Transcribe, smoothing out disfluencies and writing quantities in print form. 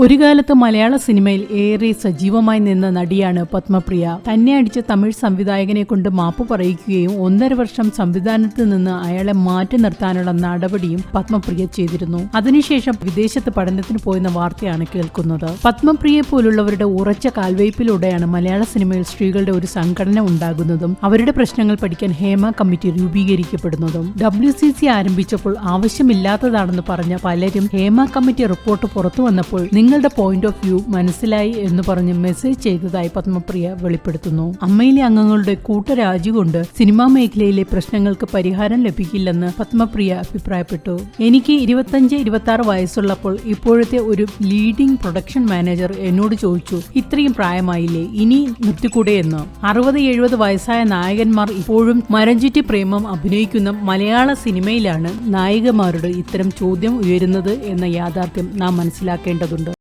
ഒരു കാലത്ത് മലയാള സിനിമയിൽ ഏറെ സജീവമായി നിന്ന നടിയാണ് പത്മപ്രിയ. തന്നെ അടിച്ച തമിഴ് സംവിധായകനെ കൊണ്ട് മാപ്പ് പറയിക്കുകയും 1.5 വർഷം സംവിധാനത്തിൽ നിന്ന് അയാളെ മാറ്റി നിർത്താനുള്ള നടപടിയും പത്മപ്രിയ ചെയ്തിരുന്നു. അതിനുശേഷം വിദേശത്ത് പഠനത്തിന് പോയെന്ന വാർത്തയാണ് കേൾക്കുന്നത്. പത്മപ്രിയെ പോലുള്ളവരുടെ ഉറച്ച കാൽവയ്പിലൂടെയാണ് മലയാള സിനിമയിൽ സ്ത്രീകളുടെ ഒരു സംഘടന ഉണ്ടാകുന്നതും അവരുടെ പ്രശ്നങ്ങൾ പഠിക്കാൻ ഹേമ കമ്മിറ്റി രൂപീകരിക്കപ്പെടുന്നതും. WCC ആരംഭിച്ചപ്പോൾ ആവശ്യമില്ലാത്തതാണെന്ന് പറഞ്ഞ പലരും ഹേമ കമ്മിറ്റി റിപ്പോർട്ട് പുറത്തു വന്നപ്പോൾ നിങ്ങളുടെ പോയിന്റ് ഓഫ് വ്യൂ മനസ്സിലായി എന്ന് പറഞ്ഞ് മെസ്സേജ് ചെയ്തതായി പത്മപ്രിയ വെളിപ്പെടുത്തുന്നു. അമ്മയിലെ അംഗങ്ങളുടെ കൂട്ടരാജി കൊണ്ട് സിനിമാ മേഖലയിലെ പ്രശ്നങ്ങൾക്ക് പരിഹാരം ലഭിക്കില്ലെന്ന് പത്മപ്രിയ അഭിപ്രായപ്പെട്ടു. എനിക്ക് 25-26 വയസ്സുള്ളപ്പോൾ ഇപ്പോഴത്തെ ഒരു ലീഡിംഗ് പ്രൊഡക്ഷൻ മാനേജർ എന്നോട് ചോദിച്ചു, ഇത്രയും പ്രായമായില്ലേ, ഇനി നിർത്തിക്കൂടെ എന്ന്. 60-70 വയസ്സായ നായകന്മാർ ഇപ്പോഴും മരഞ്ചുറ്റി പ്രേമം അഭിനയിക്കുന്ന മലയാള സിനിമയിലാണ് നായികമാരുടെ ഇത്തരം ചോദ്യം ഉയരുന്നത് എന്ന യാഥാർത്ഥ്യം നാം മനസ്സിലാക്കേണ്ടതുണ്ട്.